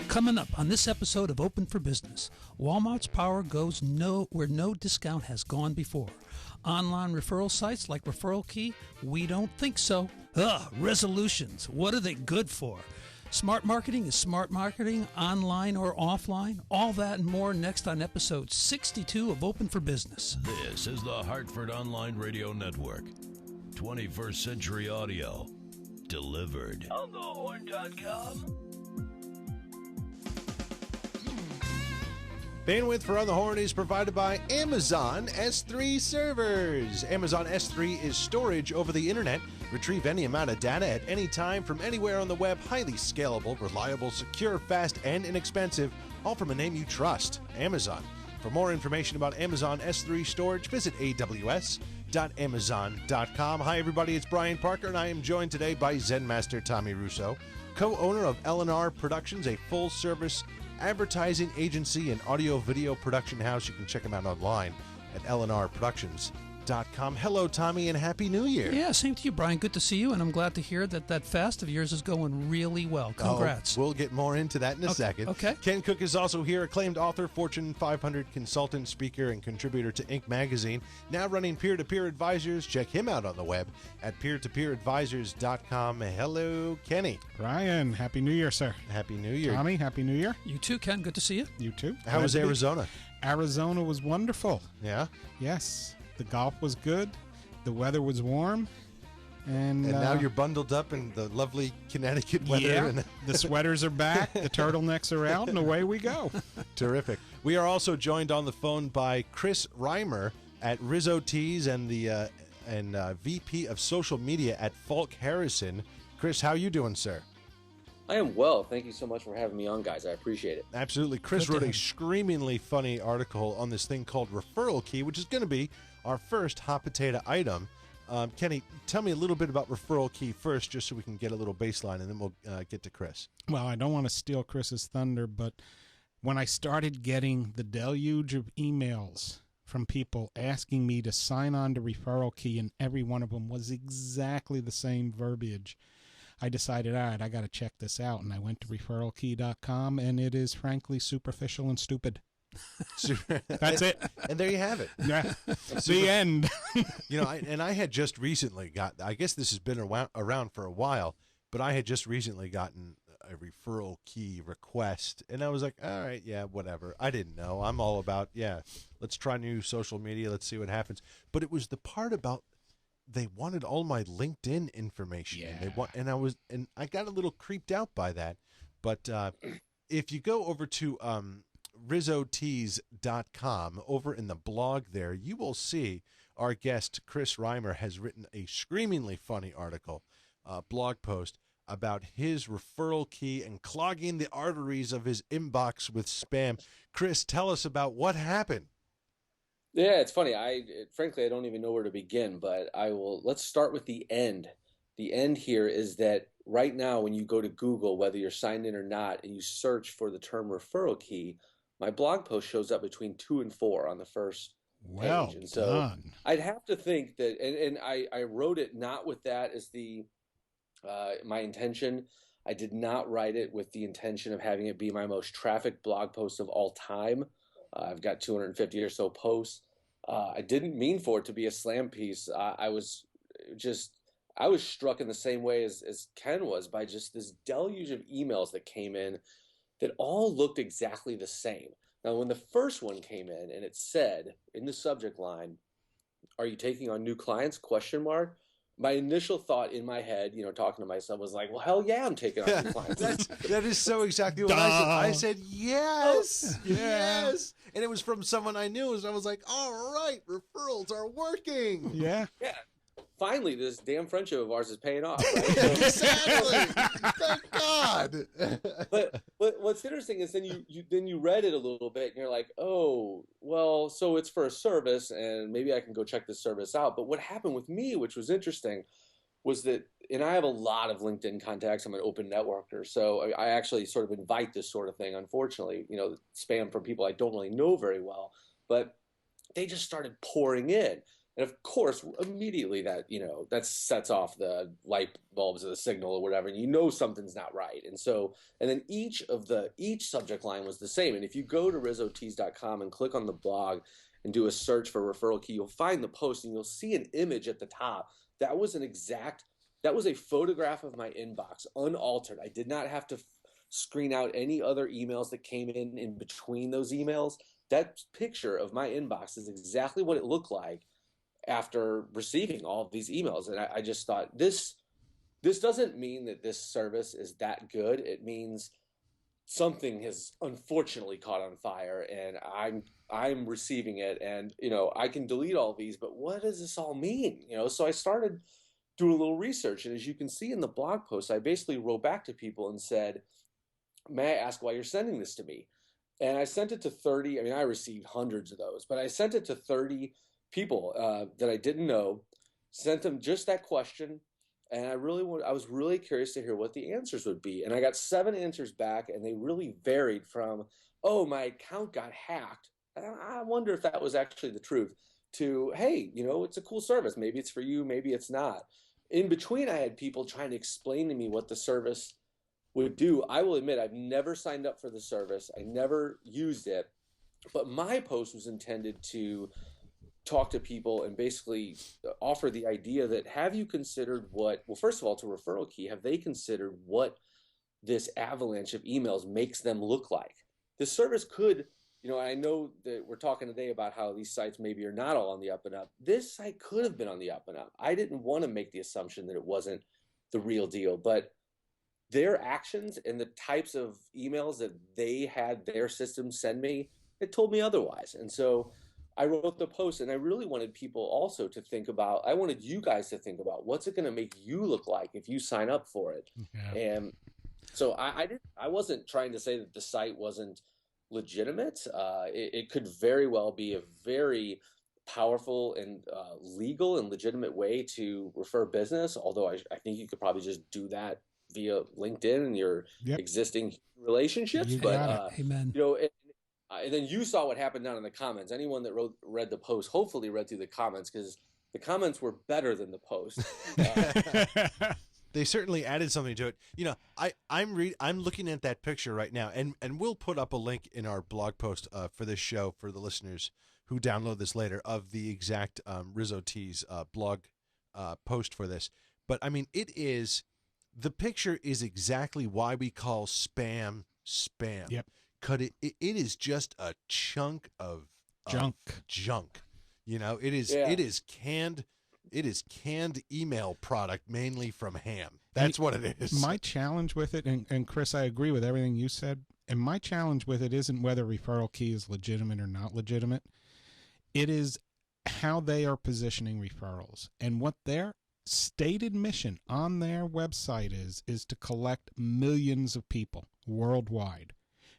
Coming up on this episode of Open for Business, Walmart's power goes where no discount has gone before. Online referral sites like Referral Key? We don't think so. Resolutions. What are they good for? Smart marketing is smart marketing, online or offline. All that and more next on episode 62 of Open for Business. This is the Hartford Online Radio Network. 21st Century Audio. Delivered. onthehorn.com. Bandwidth for On the Horn is provided by Amazon S3 servers. Amazon S3 is storage over the internet. Retrieve any amount of data at any time from anywhere on the web. Highly scalable, reliable, secure, fast, and inexpensive. All from a name you trust, Amazon. For more information about Amazon S3 storage, visit aws.amazon.com. Hi, everybody. It's Brian Parker, and I am joined today by Zen Master Tommy Russo, co-owner of L&R Productions, a full-service advertising agency and audio-video production house. You can check them out online at lnrproductions.com. Hello, Tommy, and Happy New Year. Yeah, same to you, Brian. Good to see you, and I'm glad to hear that fast of yours is going really well. Congrats. We'll get more into that in a second. Okay. Ken Cook is also here, acclaimed author, Fortune 500 consultant, speaker, and contributor to Inc. magazine. Now running Peer-to-Peer Advisors. Check him out on the web at peertopeeradvisors.com. Hello, Kenny. Brian, Happy New Year, sir. Happy New Year. Tommy, Happy New Year. You too, Ken. Good to see you. You too. How was Arizona? Arizona was wonderful. Yeah? Yes. The golf was good. The weather was warm. And now you're bundled up in the lovely Connecticut weather. Yeah, and the sweaters are back, the turtlenecs are out, and away we go. Terrific. We are also joined on the phone by Chris Reimer at Rizzo Tees and the VP of Social Media at Falk Harrison. Chris, how are you doing, sir? I am well. Thank you so much for having me on, guys. I appreciate it. Absolutely. Chris wrote a screamingly funny article on this thing called Referral Key, which is going to be our first hot potato item. Kenny, tell me a little bit about Referral Key first, just so we can get a little baseline, and then we'll get to Chris. Well, I don't want to steal Chris's thunder, but when I started getting the deluge of emails from people asking me to sign on to Referral Key, and every one of them was exactly the same verbiage, I decided, all right, I got to check this out, and I went to referralkey.com, and it is frankly superficial and stupid. That's it. And there you have it. Yeah. The end. I had just recently I guess this has been around for a while, but I had just recently gotten a Referral Key request, and I was like, all right, yeah, whatever. I didn't know. I'm all about, let's try new social media. Let's see what happens. But it was the part about they wanted all my LinkedIn information. Yeah. And I got a little creeped out by that. But if you go over to rizzotees.com, over in the blog there, you will see our guest Chris Reimer has written a screamingly funny article, blog post about his referral key and clogging the arteries of his inbox with spam. Chris, tell us about what happened. Yeah, it's funny. Frankly, I don't even know where to begin, but let's start with the end. The end here is that right now, when you go to Google, whether you're signed in or not, and you search for the term referral key, my blog post shows up between 2 and 4 on the first page. And so done. I'd have to think that, and I wrote it not with that as my intention. I did not write it with the intention of having it be my most trafficked blog post of all time. I've got 250 or so posts. I didn't mean for it to be a slam piece. I was struck in the same way as Ken was by just this deluge of emails that came in that all looked exactly the same. Now, when the first one came in and it said in the subject line, "Are you taking on new clients?" ? My initial thought in my head, talking to myself, was like, well, hell yeah, I'm taking on new clients. That is so exactly what I said. I said, yes, yes. And it was from someone I knew. So I was like, all right, referrals are working. Yeah. Yeah. Finally, this damn friendship of ours is paying off. Right? Exactly. Thank God. But what's interesting is then you read it a little bit and you're like, oh, well, so it's for a service and maybe I can go check this service out. But what happened with me, which was interesting, was that, and I have a lot of LinkedIn contacts. I'm an open networker, so I actually sort of invite this sort of thing. Unfortunately, spam from people I don't really know very well, but they just started pouring in. And of course, immediately that sets off the light bulbs or the signal or whatever, and something's not right. And then each subject line was the same. And if you go to rizzotees.com and click on the blog and do a search for referral key, you'll find the post and you'll see an image at the top. That was a photograph of my inbox, unaltered. I did not have to screen out any other emails that came in between those emails. That picture of my inbox is exactly what it looked like after receiving all of these emails. And I just thought, this doesn't mean that this service is that good. It means something has unfortunately caught on fire, and I'm receiving it, and I can delete all these, but what does this all mean? So I started doing a little research, and as you can see in the blog post, I basically wrote back to people and said, may I ask why you're sending this to me? And I sent it to 30. I mean, I received hundreds of those, but I sent it to 30 people that I didn't know, sent them just that question. And I was really curious to hear what the answers would be. And I got 7 answers back, and they really varied from, oh, my account got hacked. I wonder if that was actually the truth, to, hey, it's a cool service. Maybe it's for you. Maybe it's not. In between, I had people trying to explain to me what the service would do. I will admit, I've never signed up for the service. I never used it. But my post was intended to talk to people and basically offer the idea that, have you considered first of all, to referral key, have they considered what this avalanche of emails makes them look like? This service could, I know that we're talking today about how these sites maybe are not all on the up and up. This site could have been on the up and up. I didn't want to make the assumption that it wasn't the real deal, but their actions and the types of emails that they had their system send me, it told me otherwise. And so I wrote the post, and I really wanted people also to think about, I wanted you guys to think about, what's it going to make you look like if you sign up for it? Yeah. And so I wasn't trying to say that the site wasn't legitimate. It could very well be a very powerful and legal and legitimate way to refer business, although I think you could probably just do that via LinkedIn and your existing relationships. Amen. And then you saw what happened down in the comments. Anyone that read the post hopefully read through the comments, because the comments were better than the post. They certainly added something to it. I'm looking at that picture right now, and we'll put up a link in our blog post for this show for the listeners who download this later, of the exact Rizzo Tees blog post for this. But I mean, the picture is exactly why we call spam. Yep. It is just a chunk of junk. It is canned email product, mainly from ham. That's what it is. My challenge with it, and Chris, I agree with everything you said, and my challenge with it isn't whether referral key is legitimate or not legitimate. It is how they are positioning referrals, and what their stated mission on their website is to collect millions of people worldwide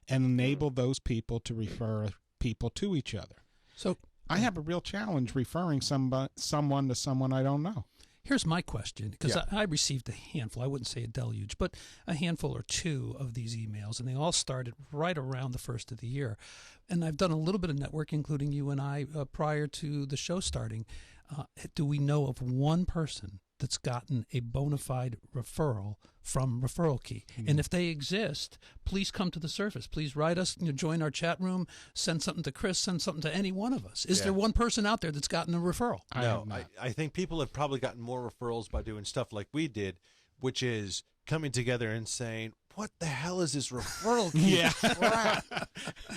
and enable those people to refer people to each other. So I have a real challenge referring someone to someone I don't know. Here's my question, because I received a handful, I wouldn't say a deluge, but a handful or two of these emails, and they all started right around the first of the year. And I've done a little bit of networking, including you and I, prior to the show starting. Do we know of one person that's gotten a bona fide referral from Referral Key? Mm-hmm. And if they exist, please come to the surface. Please write us, join our chat room, send something to Chris, send something to any one of us. Is there one person out there that's gotten a referral? No, I think people have probably gotten more referrals by doing stuff like we did, which is coming together and saying, what the hell is this Referral Key crap?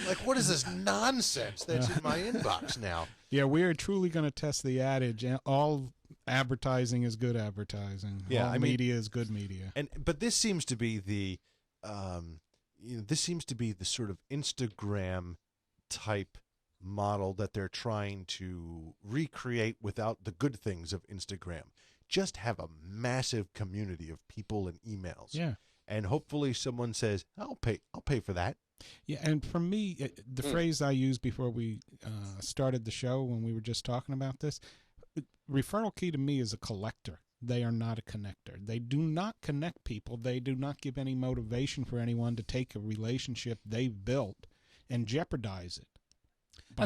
Like, what is this nonsense that's in my inbox now? Yeah, we are truly going to test the adage, all advertising is good advertising. Yeah, media is good media. But this seems to be the sort of Instagram type model that they're trying to recreate without the good things of Instagram. Just have a massive community of people and emails. Yeah. And hopefully someone says, I'll pay for that. Yeah, and for me, the phrase I used before we started the show when we were just talking about this, Referral Key to me is a collector. They are not a connector. They do not connect people. They do not give any motivation for anyone to take a relationship they've built and jeopardize it.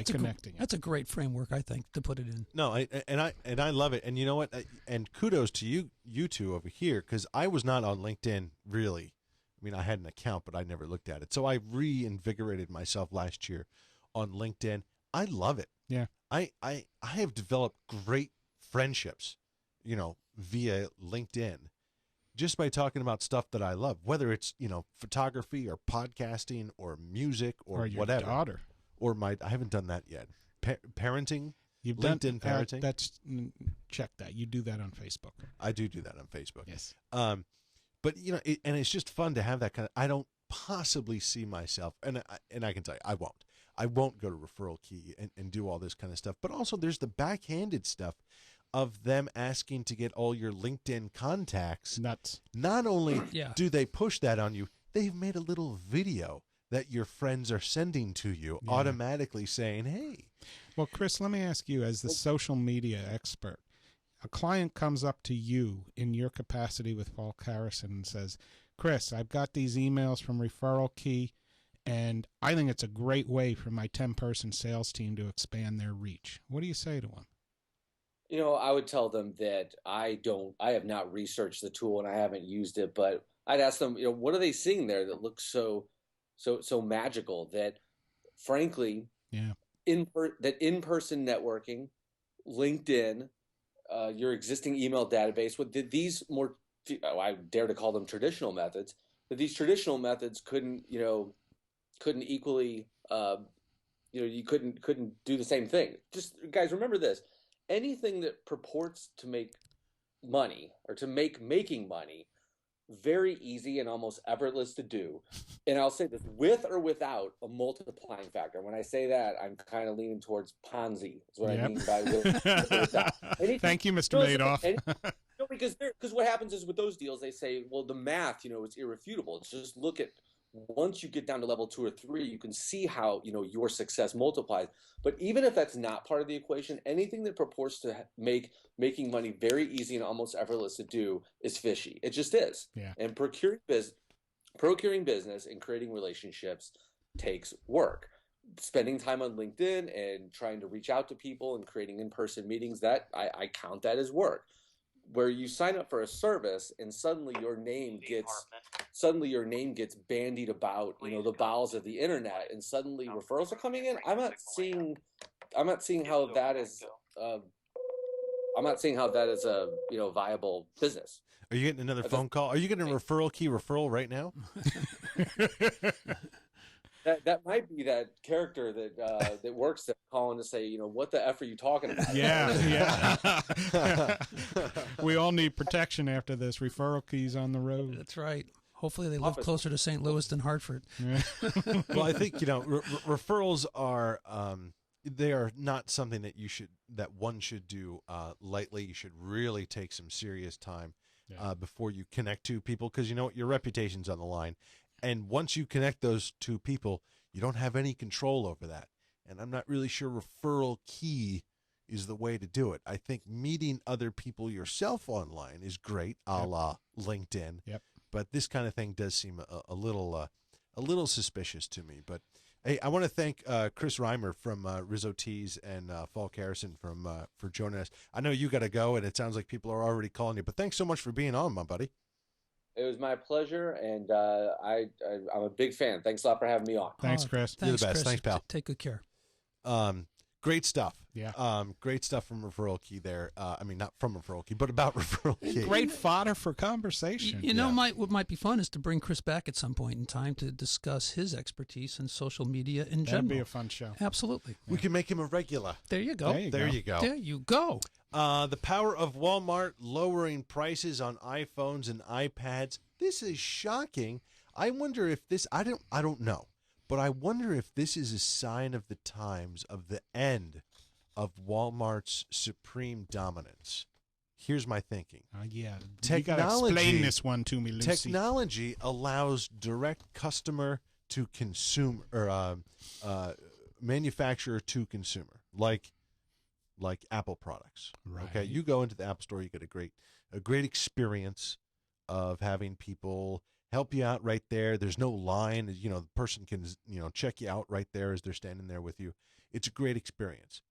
connecting. That's a great framework, I think, to put it in. No, I love it. And you know what? And kudos to you two over here, because I was not on LinkedIn really. I mean, I had an account, but I never looked at it. So I reinvigorated myself last year on LinkedIn. I love it. Yeah. I have developed great friendships, via LinkedIn, just by talking about stuff that I love, whether it's, photography or podcasting or music or your whatever. daughter. Or I haven't done that yet. Parenting. You've LinkedIn parenting. Check that. You do that on Facebook. I do that on Facebook. Yes. But and it's just fun to have that kind of. I don't possibly see myself, and I can tell you, I won't go to Referral Key and do all this kind of stuff. But also, there's the backhanded stuff of them asking to get all your LinkedIn contacts. Nuts. Not only do they push that on you, they've made a little video that your friends are sending to you, automatically saying, "Hey." Well, Chris, let me ask you, as the social media expert, a client comes up to you in your capacity with Falk Harrison and says, "Chris, I've got these emails from Referral Key, and I think it's a great way for my 10-person sales team to expand their reach." What do you say to them? I would tell them that I have not researched the tool and I haven't used it, but I'd ask them, what are they seeing there that looks so magical that, frankly, in-person networking, LinkedIn, your existing email database, with these more, I dare to call them traditional methods, that these traditional methods couldn't equally, you couldn't do the same thing. Just, guys, remember this. Anything that purports to make money or to making money very easy and almost effortless to do. And I'll say this, with or without a multiplying factor. When I say that, I'm kind of leaning towards Ponzi, is what I mean by with or without. Thank you, Mr. Madoff. Because what happens is with those deals, they say, well, the math, it's irrefutable. It's just look at, once you get down to level 2 or 3, you can see how, your success multiplies. But even if that's not part of the equation, anything that purports to making money very easy and almost effortless to do is fishy. It just is. Yeah. And procuring business and creating relationships takes work. Spending time on LinkedIn and trying to reach out to people and creating in-person meetings, that I count that as work. Where you sign up for a service and suddenly your name gets bandied about, the bowels of the internet, and suddenly referrals are coming in. I'm not seeing how that is. I'm not seeing how that is a viable business. Are you getting another phone call? Are you getting a Referral Key referral right now? That might be that character that works there calling to say, what the F are you talking about? Yeah. We all need protection after this. Referral Keys on the road. That's right. Hopefully they live closer to St. Louis than Hartford. Yeah. Well, I think, referrals are they are not something that one should do lightly. You should really take some serious time before you connect to people, because your reputation's on the line. And once you connect those two people, you don't have any control over that. And I'm not really sure Referral Key is the way to do it. I think meeting other people yourself online is great, a la LinkedIn. Yep. But this kind of thing does seem a little suspicious to me. But hey, I want to thank Chris Reimer from Rizzo Tees and Falk Harrison for joining us. I know you got to go, and it sounds like people are already calling you. But thanks so much for being on, my buddy. It was my pleasure, and I'm a big fan. Thanks a lot for having me on. Thanks, Chris. You're the best. Chris. Thanks, pal. Take good care. Great stuff. Yeah. Great stuff from Referral Key there. I mean, not from Referral Key, but about Referral Key. Great fodder for conversation. What might be fun is to bring Chris back at some point in time to discuss his expertise in social media in general. That'd be a fun show. Absolutely. We can make him a regular. There you go. There you go. There you go. The power of Walmart lowering prices on iPhones and iPads. This is shocking. I wonder if this, I don't know, but I wonder if this is a sign of the times of the end of Walmart's supreme dominance. Here's my thinking. Yeah. Technology, you gotta explain this one to me, Lucy. Technology allows direct customer to consumer, or manufacturer to consumer, like Apple products. Right. Okay, you go into the Apple Store, you get a great experience of having people help you out right there. There's no line. The person can check you out right there as they're standing there with you. It's a great experience.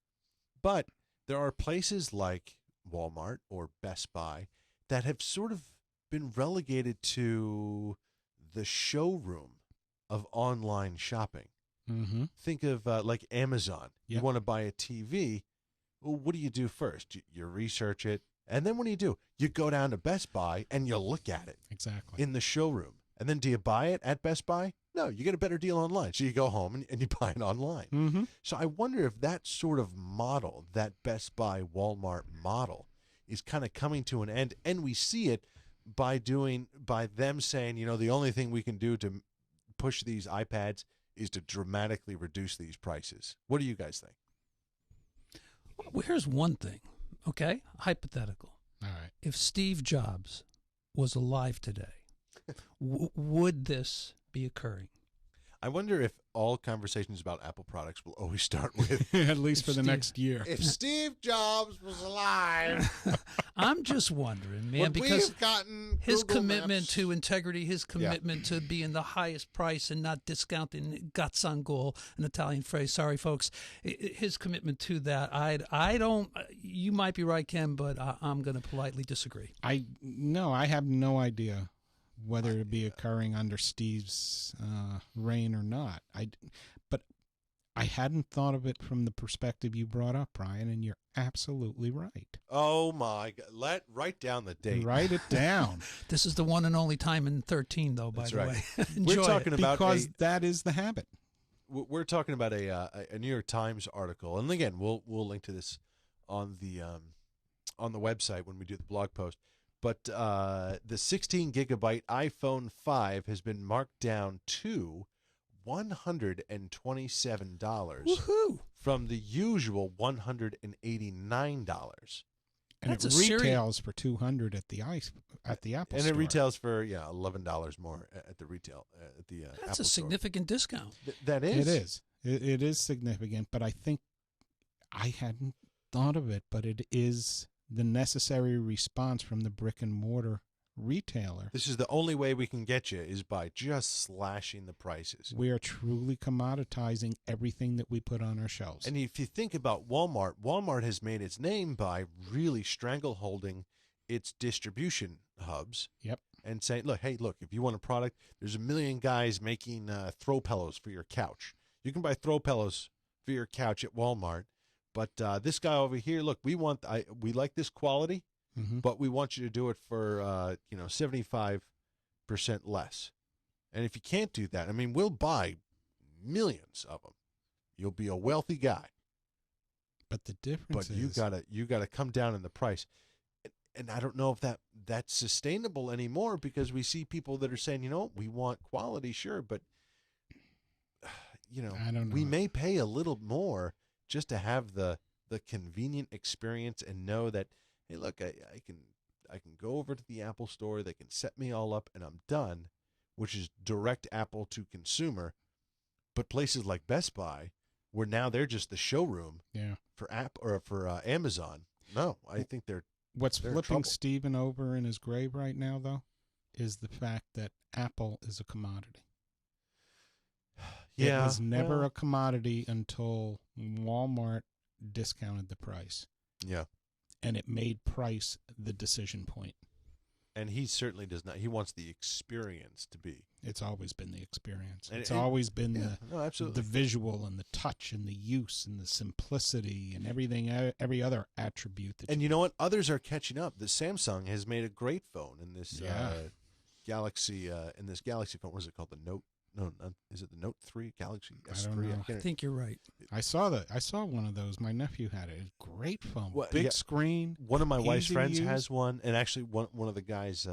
But there are places like Walmart or Best Buy that have sort of been relegated to the showroom of online shopping. Mm-hmm. Think of like Amazon. You Yep. want to buy a TV. Well, what do you do first? You research it. And then what do? You go down to Best Buy and you look at it Exactly. in the showroom. And then do you buy it at Best Buy? No, you get a better deal online. So you go home and you buy it online. Mm-hmm. So I wonder if that sort of model, that Best Buy Walmart model, is kind of coming to an end. And we see it by them saying, the only thing we can do to push these iPads is to dramatically reduce these prices. What do you guys think? Well, here's one thing, okay? Hypothetical. All right. If Steve Jobs was alive today, would this be occurring? I wonder if all conversations about Apple products will always start with At least for the Steve- next year. if Steve Jobs was alive. I'm just wondering, man, would because we've gotten his Google commitment Maps? to integrity, his commitment to being the highest price and not discounting gazzangol, an Italian phrase. Sorry, folks. His commitment to that, I don't. You might be right, Ken, but I'm going to politely disagree. I have no idea whether it be occurring under Steve's reign or not. But I hadn't thought of it from the perspective you brought up, Brian, and you're absolutely right. Oh my God! Write down the date. Write it down. This is the one and only time in 13, though. By That's the right. way, Enjoy We're talking it. about Because that is the habit. we're talking about a New York Times article, and again, we'll link to this on the website when we do the blog post. But the 16 gigabyte iPhone 5 has been marked down to $127 Woohoo! from the usual $189. And That's it a serious- retails for $200 at the Apple And store. it retails for $11 more at the retail at the That's Apple a store. significant discount. That is. It is. It is significant, but I think I hadn't thought of it, but it is the necessary response from the brick and mortar retailer. This is the only way we can get you is by just slashing the prices. We are truly commoditizing everything that we put on our shelves. And if you think about Walmart, Walmart has made its name by really strangleholding its distribution hubs. Yep. And saying, look, if you want a product, there's a million guys making throw pillows for your couch. You can buy throw pillows for your couch at Walmart. But this guy over here, look, we like this quality, Mm-hmm. but we want you to do it for 75% less. And if you can't do that, I mean, we'll buy millions of them. You'll be a wealthy guy, But the difference but is you gotta come down in the price. And I don't know if that's sustainable anymore, because we see people that are saying, we want quality, sure, but I don't know. we may pay a little more just to have the convenient experience and know that, hey, look, I can go over to the Apple store, they can set me all up, and I'm done, which is direct Apple to consumer. But places like Best Buy, where now they're just the showroom for Amazon. No, I think What's they're in flipping trouble. Steven over in his grave right now, though, is the fact that Apple is a commodity. It was never a commodity until Walmart discounted the price. Yeah. And it made price the decision point. And he certainly does not. He wants the experience to be. It's always been the experience. And It's it- always been absolutely. the visual and the touch and the use and the simplicity and everything, every other attribute. That And you know what? Others are catching up. The Samsung has made a great phone in this Galaxy. In this Galaxy phone, what is it called? The Note? No, is it the Note 3? Galaxy I S3? don't know. I think you're right. I saw one of those. My nephew had it. It's a great phone. Well, Big yeah. screen. One of my wife's easy to friends use. has one, and actually one of the guys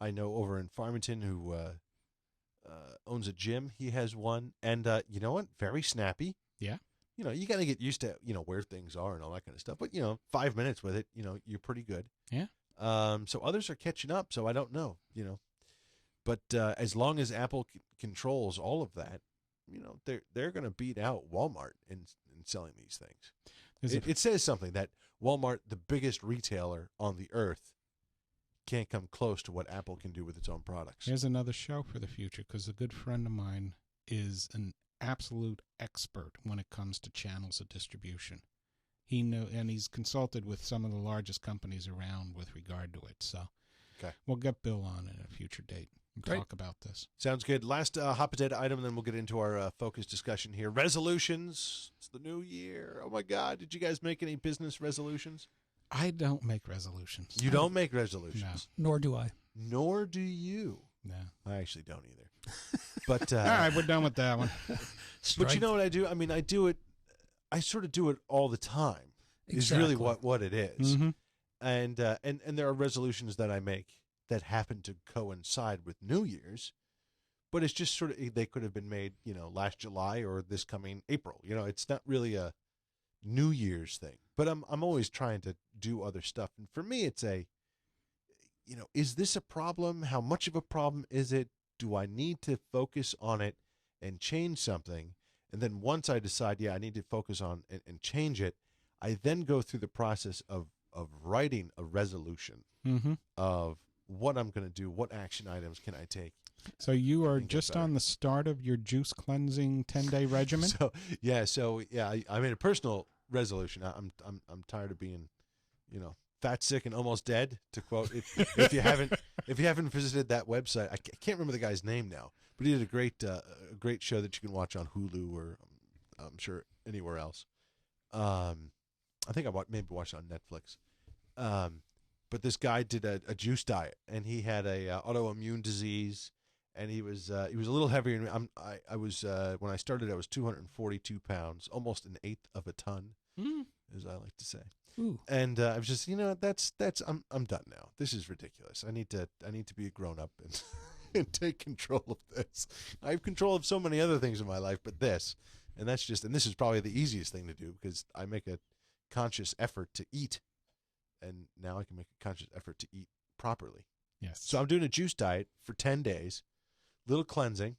I know over in Farmington who owns a gym, he has one, and you know what? Very snappy. Yeah. You got to get used to where things are and all that kind of stuff. But 5 minutes with it, you're pretty good. Yeah. So others are catching up. So I don't know. But as long as Apple controls all of that, they're going to beat out Walmart in selling these things. It says something that Walmart, the biggest retailer on the earth, can't come close to what Apple can do with its own products. Here's another show for the future, because a good friend of mine is an absolute expert when it comes to channels of distribution. And he's consulted with some of the largest companies around with regard to it. So we'll get Bill on at a future date and talk about this. Sounds good. Last hot potato item, and then we'll get into our focus discussion here. Resolutions. It's the new year. Oh, my God. Did you guys make any business resolutions? I don't make resolutions. You don't make resolutions? No. Nor do I. Nor do you. No. I actually don't either. But all right, we're done with that one. But you know what I do? I mean, I do it. I sort of do it all the time. Exactly. Is really what it is. Mm-hmm. And there are resolutions that I make that happen to coincide with New Year's, but it's just sort of, they could have been made, last July or this coming April. It's not really a New Year's thing. But I'm always trying to do other stuff. And for me, it's is this a problem? How much of a problem is it? Do I need to focus on it and change something? And then once I decide, I need to focus on and change it, I then go through the process of writing a resolution of what I'm going to do, what action items can I take. So you are just on the start of your juice cleansing 10-day regimen? I made a personal resolution. I'm tired of being, fat, sick, and almost dead. To quote, if you haven't visited that website, I can't remember the guy's name now, but he did a great show that you can watch on Hulu or I'm sure anywhere else. I think I maybe watched it on Netflix. But this guy did a juice diet, and he had a autoimmune disease, and he was a little heavier than me. I was when I started, I was 242 pounds, almost an eighth of a ton, as I like to say. Ooh. And I was just, that's I'm done now. This is ridiculous. I need to be a grown up and take control of this. I have control of so many other things in my life, but this, and this is probably the easiest thing to do because I make a conscious effort to eat, and now I can make a conscious effort to eat properly. Yes. So I'm doing a juice diet for 10 days, little cleansing,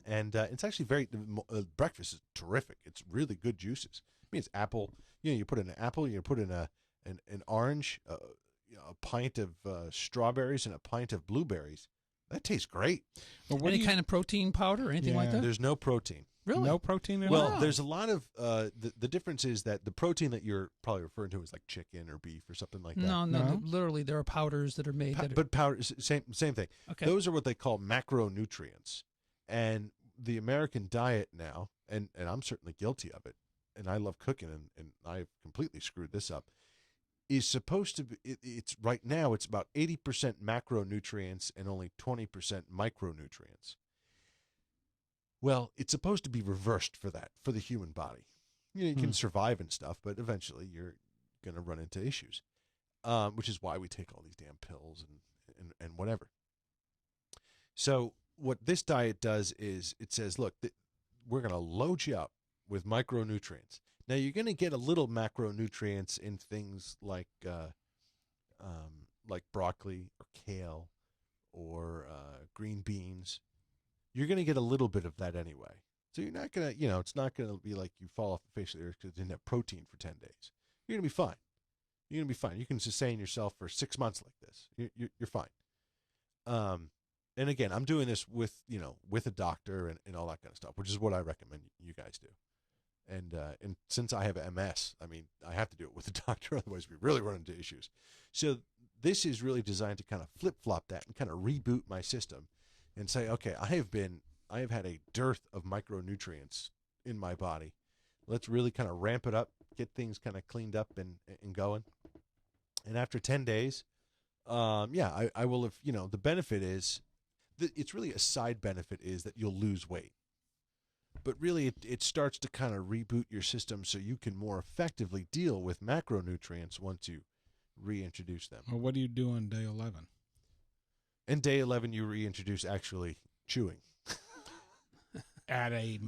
and it's actually breakfast is terrific. It's really good juices. I mean, it's apple. You put in an apple, you put in an orange, a pint of strawberries, and a pint of blueberries. That tastes great. Well, any kind of protein powder or anything like that? There's no protein. Really? No protein at all? Well, there's a lot of the difference is that the protein that you're probably referring to is like chicken or beef or something like that. No. Literally, there are powders that are made. But powders, same thing. Okay. Those are what they call macronutrients. And the American diet now, and I'm certainly guilty of it, and I love cooking, and I've completely screwed this up, is supposed to be, it's right now, it's about 80% macronutrients and only 20% micronutrients. Well, it's supposed to be reversed for the human body. You can survive and stuff, but eventually you're going to run into issues, which is why we take all these damn pills and whatever. So what this diet does is it says, look, we're going to load you up with micronutrients. Now, you're going to get a little macronutrients in things like broccoli or kale or green beans. You're going to get a little bit of that anyway. So you're not going to, it's not going to be like you fall off the face of the earth because you didn't have protein for 10 days. You're going to be fine. You're going to be fine. You can sustain yourself for 6 months like this. You're fine. And again, I'm doing this with a doctor and all that kind of stuff, which is what I recommend you guys do. And since I have MS, I mean, I have to do it with a doctor, otherwise we really run into issues. So this is really designed to kind of flip-flop that and kind of reboot my system and say, okay, I have had a dearth of micronutrients in my body. Let's really kind of ramp it up, get things kind of cleaned up and going. And after 10 days, I will have, the benefit is, it's really a side benefit is that you'll lose weight. But really, it starts to kind of reboot your system so you can more effectively deal with macronutrients once you reintroduce them. Well, what do you do on day 11? In day 11, you reintroduce actually chewing. At a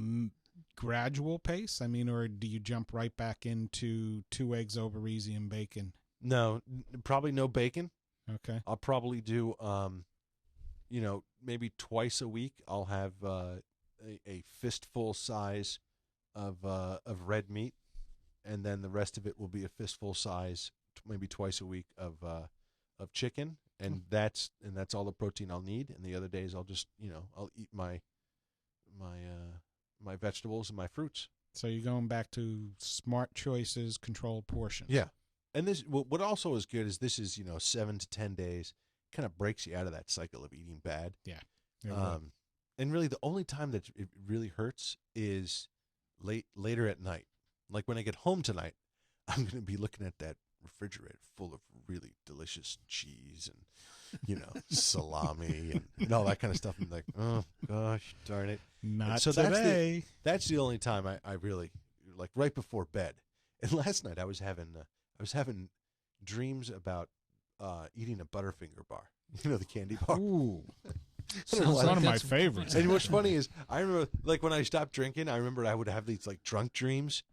gradual pace? I mean, or do you jump right back into 2 eggs over easy and bacon? No, probably no bacon. Okay. I'll probably do, maybe twice a week. I'll have a fistful size of red meat, and then the rest of it will be a fistful size, maybe twice a week of chicken, and that's all the protein I'll need. And the other days I'll just I'll eat my my vegetables and my fruits. So you're going back to smart choices, controlled portions. Yeah. And this, what also is good is this is, 7 to 10 days, kind of breaks you out of that cycle of eating bad. Yeah. It will. And really the only time that it really hurts is later at night. Like when I get home tonight, I'm going to be looking at that refrigerator full of really delicious cheese and, salami and all that kind of stuff. And like, oh gosh, darn it. Not so today. That's the only time I really, like, right before bed. And last night I was having dreams about eating a Butterfinger bar. The candy bar. Ooh. Sounds One like of my that's- favorites. And what's funny is I remember, like, when I stopped drinking, I remember I would have these, like, drunk dreams,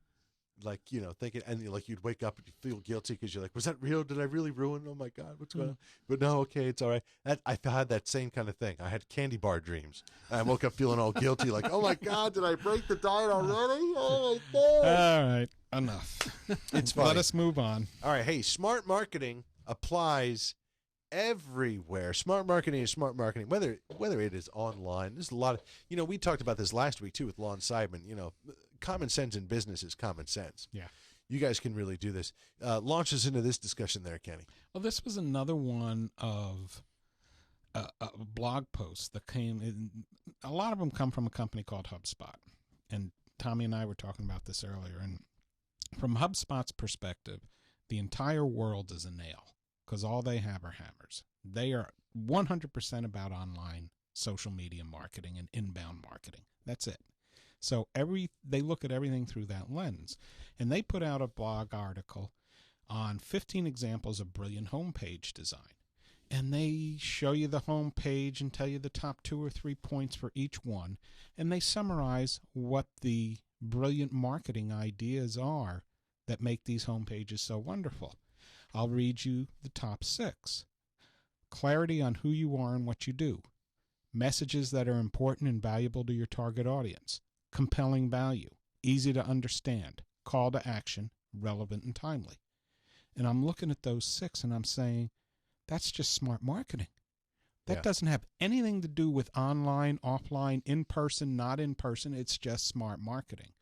like, thinking, and like you'd wake up and you feel guilty because you're like, was that real? Did I really ruin? Oh my God, what's going on? But no, okay, it's all right. I had that same kind of thing. I had candy bar dreams. And I woke up feeling all guilty, like, oh my God, did I break the diet already? Oh my God. All right. Enough. It's funny. Let us move on. All right, hey, smart marketing applies everywhere. Smart marketing is smart marketing, whether it is online. There's a lot of, we talked about this last week too with Lon Seidman. Common sense in business is common sense. Yeah. You guys can really do this. Launch us into this discussion there, Kenny. Well, this was another one of blog posts that came in. A lot of them come from a company called HubSpot. And Tommy and I were talking about this earlier. And from HubSpot's perspective, the entire world is a nail because all they have are hammers. They are 100% about online social media marketing and inbound marketing. That's it. So they look at everything through that lens. And they put out a blog article on 15 examples of brilliant homepage design. And they show you the homepage and tell you the top 2 or 3 points for each one. And they summarize what the brilliant marketing ideas are that make these homepages so wonderful. I'll read you the top 6. Clarity on who you are and what you do. Messages that are important and valuable to your target audience. Compelling value. Easy to understand. Call to action. Relevant and timely. And I'm looking at those 6 and I'm saying, that's just smart marketing. That doesn't have anything to do with online, offline, in person, not in person. It's just smart marketing.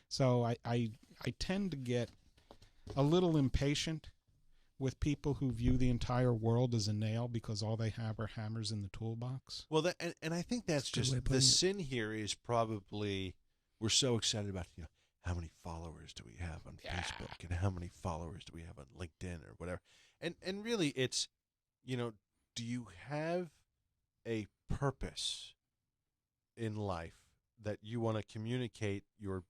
So I tend to get a little impatient with people who view the entire world as a nail because all they have are hammers in the toolbox. Well, and I think that's Good way just of putting the it. sin here is probably we're so excited about how many followers do we have on Facebook and how many followers do we have on LinkedIn or whatever, and really it's do you have a purpose in life that you want to communicate your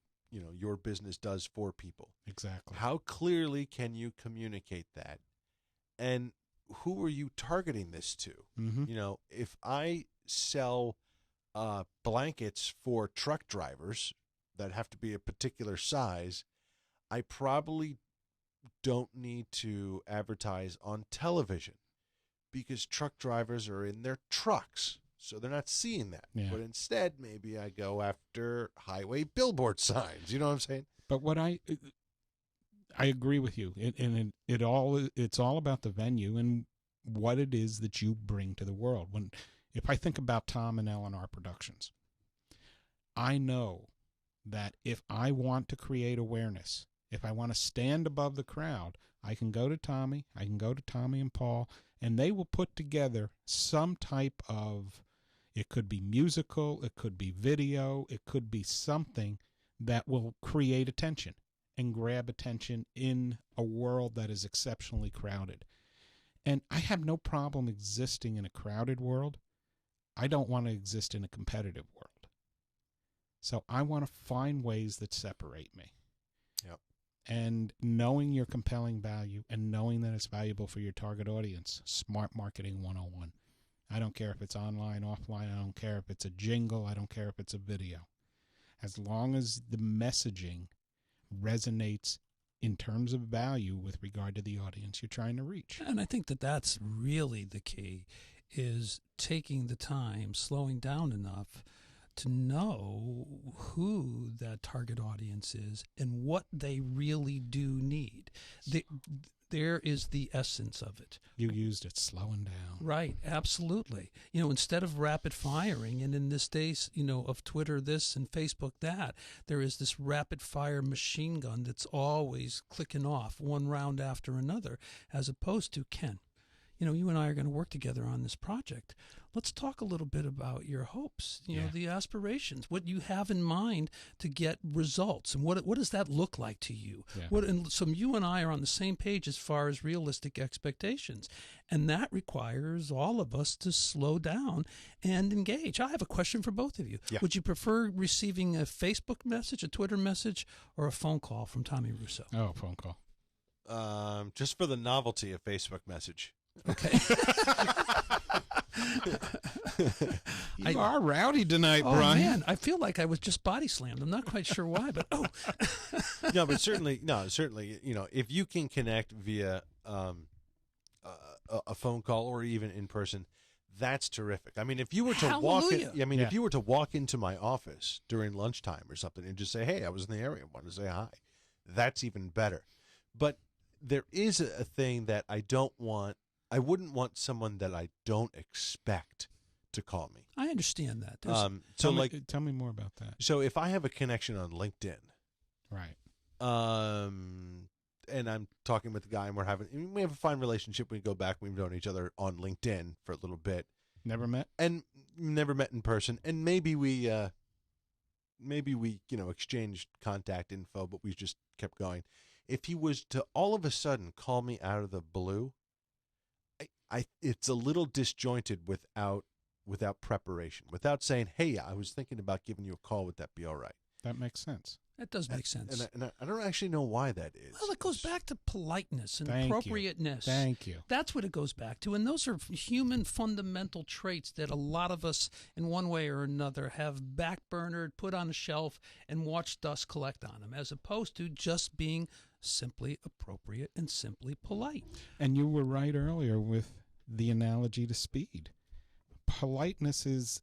business does for people? Exactly. How clearly can you communicate that? And who are you targeting this to? Mm-hmm. If I sell blankets for truck drivers that have to be a particular size, I probably don't need to advertise on television because truck drivers are in their trucks. So they're not seeing that. Yeah. But instead, maybe I go after highway billboard signs. You know what I'm saying? But what I agree with you. It's all about the venue and what it is that you bring to the world. If I think about Tom and Eleanor Productions, I know that if I want to create awareness, if I want to stand above the crowd, I can go to Tommy, and Paul, and they will put together some type of, it could be musical, it could be video, it could be something that will create attention and grab attention in a world that is exceptionally crowded. And I have no problem existing in a crowded world. I don't want to exist in a competitive world. So I want to find ways that separate me. Yep. And knowing your compelling value and knowing that it's valuable for your target audience, smart marketing 101. I don't care if it's online, offline. I don't care if it's a jingle. I don't care if it's a video. As long as the messaging resonates in terms of value with regard to the audience you're trying to reach. And I think that that's really the key, is taking the time, slowing down enough to know who that target audience is and what they really do need. There is the essence of it. You used it, slowing down. Right, absolutely. Instead of rapid firing, and in this days, of Twitter this and Facebook that, there is this rapid fire machine gun that's always clicking off one round after another, as opposed to Ken. You and I are going to work together on this project. Let's talk a little bit about your hopes, the aspirations, what you have in mind to get results, and what does that look like to you? Yeah. And so you and I are on the same page as far as realistic expectations, and that requires all of us to slow down and engage. I have a question for both of you. Yeah. Would you prefer receiving a Facebook message, a Twitter message, or a phone call from Tommy Russo? Oh, phone call. Just for the novelty of Facebook message. Okay. You are rowdy tonight, Oh Brian. man, I feel like I was just body slammed. I'm not quite sure why, but No, but certainly, if you can connect via a phone call or even in person, that's terrific. I mean, if you were to Hallelujah. if you were to walk into my office during lunchtime or something and just say, "Hey, I was in the area, wanted to say hi," that's even better. But there is a thing that I don't want. I wouldn't want someone that I don't expect to call me. I understand that. Tell me more about that. So if I have a connection on LinkedIn, Right. and I'm talking with the guy, and we have a fine relationship. We go back, we've known each other on LinkedIn for a little bit, Never met? and never met in person. And maybe we exchanged contact info, but we just kept going. If he was to all of a sudden call me out of the blue, it's a little disjointed without preparation, without saying, "Hey, I was thinking about giving you a call. Would that be all right?" That makes sense. That does make sense. And I don't actually know why that is. Well, it goes back to politeness and Thank you. appropriateness. Thank you. That's what it goes back to. And those are human fundamental traits that a lot of us, in one way or another, have backburnered, put on a shelf, and watched dust collect on them, as opposed to just being simply appropriate and simply polite. And you were right earlier with the analogy to speed. Politeness is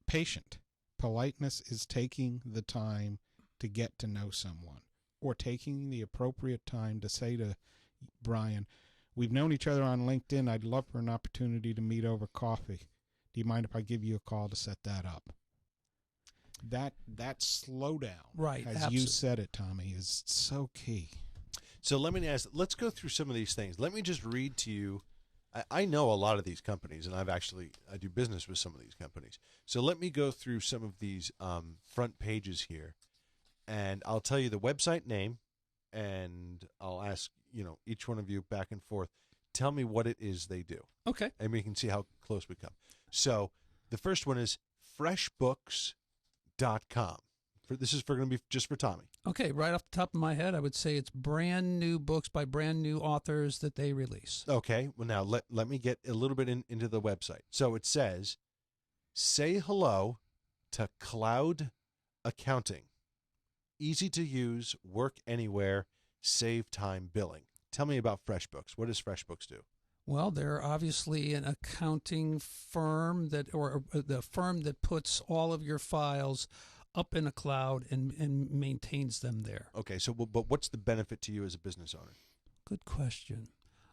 patient. Politeness is taking the time to get to know someone, or taking the appropriate time to say to Brian, "We've known each other on LinkedIn. I'd love for an opportunity to meet over coffee. Do you mind if I give you a call to set that up?" That slowdown, Right, as absolutely. you said it, Tommy, is so key. So let's go through some of these things. Let me just read to you. I know a lot of these companies, and I do business with some of these companies. So let me go through some of these front pages here, and I'll tell you the website name, and I'll ask each one of you back and forth, tell me what it is they do, Okay. and we can see how close we come. So the first one is freshbooks.com. This is going to be just for Tommy. Okay, right off the top of my head, I would say it's brand new books by brand new authors that they release. Okay, well now let me get a little bit into the website. So it says, say hello to cloud accounting. Easy to use, work anywhere, save time billing. Tell me about FreshBooks. What does FreshBooks do? Well, they're obviously an accounting firm or the firm that puts all of your files up in a cloud and maintains them there. Okay, so but what's the benefit to you as a business owner? Good question.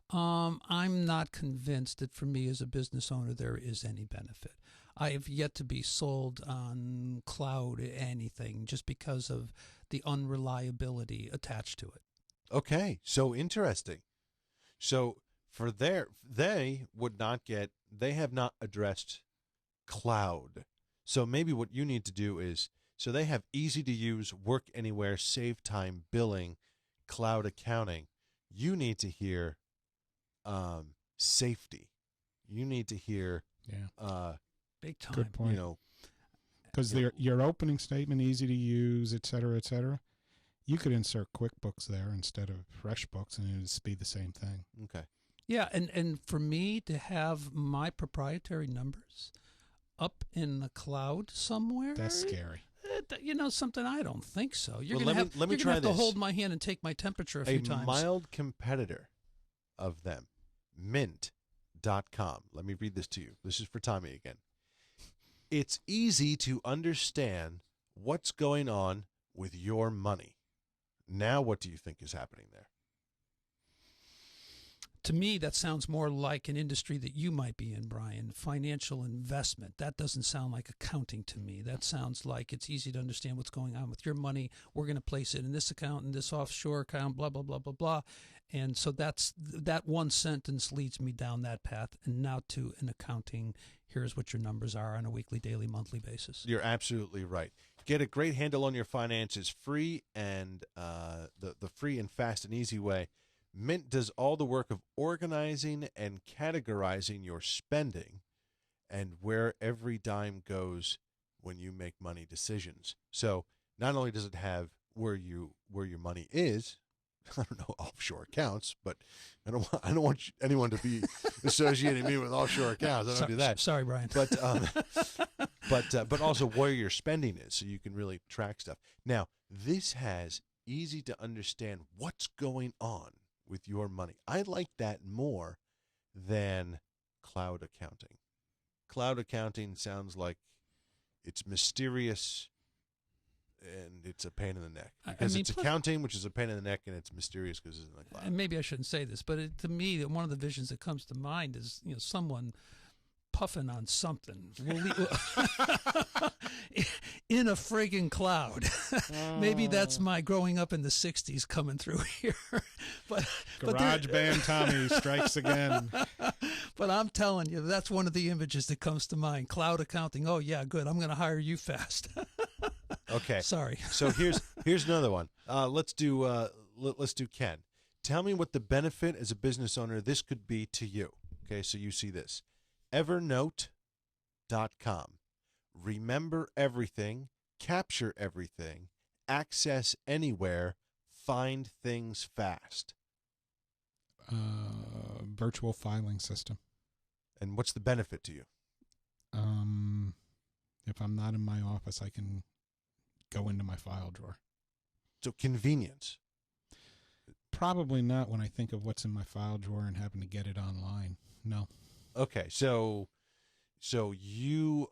I'm not convinced that for me as a business owner there is any benefit. I have yet to be sold on cloud anything just because of the unreliability attached to it. Okay, so interesting. So they have not addressed cloud. So maybe what you need to do is, so they have easy to use, work anywhere, save time billing, cloud accounting. You need to hear safety. You need to hear Big time. Good point. Because your opening statement, easy to use, et cetera, you could insert QuickBooks there instead of FreshBooks, and it would just be the same thing. Okay. Yeah, and for me to have my proprietary numbers up in the cloud somewhere, That's scary. Something I don't think so. You're Well, going let me to try have to this. hold my hand and take my temperature a few times. A mild competitor of them, mint.com. Let me read this to you. This is for Tommy again. It's easy to understand what's going on with your money. Now what do you think is happening there? To me, that sounds more like an industry that you might be in, Brian, financial investment. That doesn't sound like accounting to me. That sounds like it's easy to understand what's going on with your money. We're going to place it in this account, in this offshore account, blah, blah, blah, blah, blah. And so that one sentence leads me down that path. And now to an accounting, here's what your numbers are on a weekly, daily, monthly basis. You're absolutely right. Get a great handle on your finances free, and the free and fast and easy way. Mint does all the work of organizing and categorizing your spending and where every dime goes when you make money decisions. So not only does it have where your money is, I don't know, offshore accounts, but I don't want anyone to be associating me with offshore accounts. I don't do that. Sorry, Brian. But also where your spending is, so you can really track stuff. Now, this has easy to understand what's going on with your money. I like that more than cloud accounting. Cloud accounting sounds like it's mysterious and it's a pain in the neck. Because it's accounting, which is a pain in the neck, and it's mysterious because it's in the cloud. And maybe I shouldn't say this, but to me, one of the visions that comes to mind is someone puffing on something in a friggin' cloud. Maybe that's my growing up in the 60s coming through here. Garage band Tommy strikes again. But I'm telling you, that's one of the images that comes to mind. Cloud accounting. Oh, yeah, good. I'm going to hire you fast. Okay. Sorry. So here's another one. Let's do Ken. Tell me what the benefit as a business owner this could be to you. Okay, so you see this. Evernote.com. Remember everything, capture everything, access anywhere, find things fast. Virtual filing system. And what's the benefit to you? If I'm not in my office, I can go into my file drawer. So convenience. Probably not when I think of what's in my file drawer and having to get it online. No. Okay, so your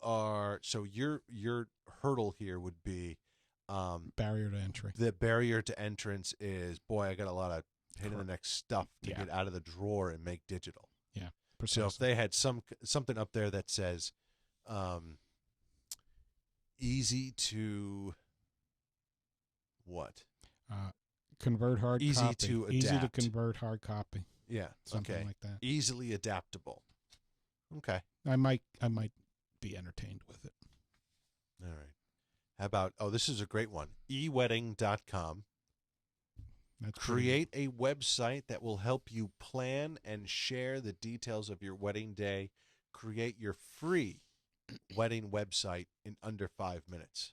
hurdle here would be barrier to entry. The barrier to entrance is, boy, I got a lot of pain in the neck stuff to get out of the drawer and make digital. Yeah, precisely. So if they had something up there that says easy to what? Convert hard easy copy. to adapt. Easy to convert hard copy. Yeah, something like that. Easily adaptable. Okay. I might be entertained with it. All right. How about, this is a great one. ewedding.com. Create a website that will help you plan and share the details of your wedding day. Create your free wedding website in under 5 minutes.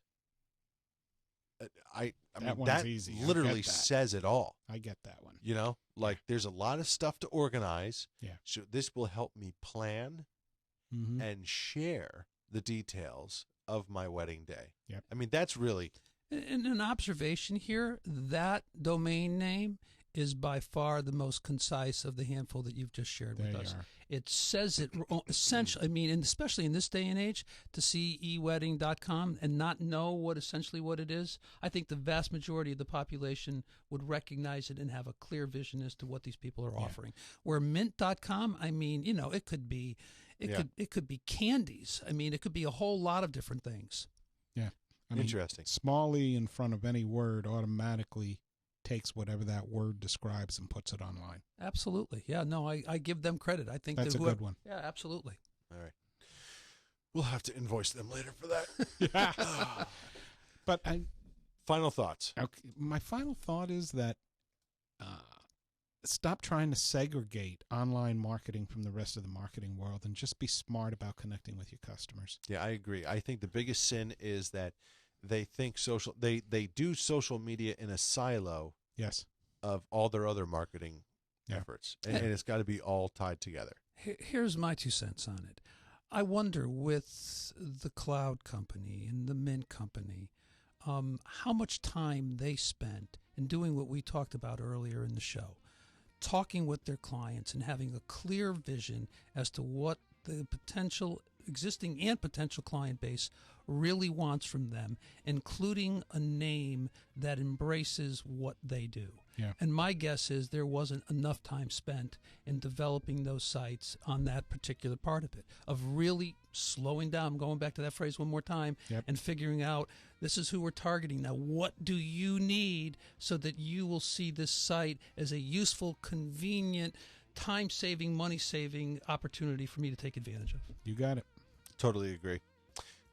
I mean, that easy. literally says it all. I get that one. There's a lot of stuff to organize. Yeah. So this will help me plan and share the details of my wedding day. Yep. I mean, that's really... And an observation here, that domain name is by far the most concise of the handful that you've just shared with us. It says it essentially, and especially in this day and age, to see ewedding.com and not know what it is, I think the vast majority of the population would recognize it and have a clear vision as to what these people are offering. Where mint.com, it could be it could be candies. It could be a whole lot of different things. Yeah. Interesting. Small e in front of any word automatically takes whatever that word describes and puts it online. Absolutely. Yeah, no, I give them credit. I think that's a good one. Yeah, absolutely. All right. We'll have to invoice them later for that. Yeah. But final thoughts. Okay, my final thought is that stop trying to segregate online marketing from the rest of the marketing world and just be smart about connecting with your customers. Yeah, I agree. I think the biggest sin is that they think they do social media in a silo of all their other marketing efforts. And it's got to be all tied together. Here's my 2 cents on it. I wonder with the cloud company and the Mint company, how much time they spent in doing what we talked about earlier in the show, talking with their clients and having a clear vision as to what the existing and potential client base really wants from them, including a name that embraces what they do. Yeah. And my guess is there wasn't enough time spent in developing those sites on that particular part of it, of really slowing down, going back to that phrase one more time, Yep. and figuring out this is who we're targeting. Now, what do you need so that you will see this site as a useful, convenient, time-saving, money-saving opportunity for me to take advantage of? You got it. Totally agree.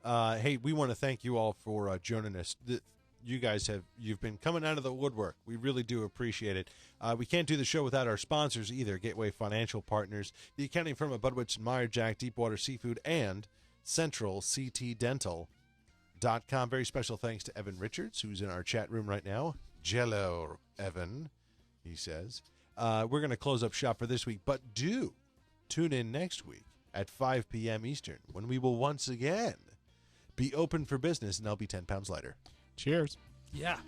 Hey, we want to thank you all for joining us. You guys you've been coming out of the woodwork. We really do appreciate it. We can't do the show without our sponsors either, Gateway Financial Partners, the accounting firm of Budwitz, Meyer, Jack, Deepwater Seafood, and CentralCTDental.com. Very special thanks to Evan Richards, who's in our chat room right now. Jello, Evan, he says. We're going to close up shop for this week, but do tune in next week at 5 p.m. Eastern, when we will once again be open for business, and I'll be 10 pounds lighter. Cheers. Yeah.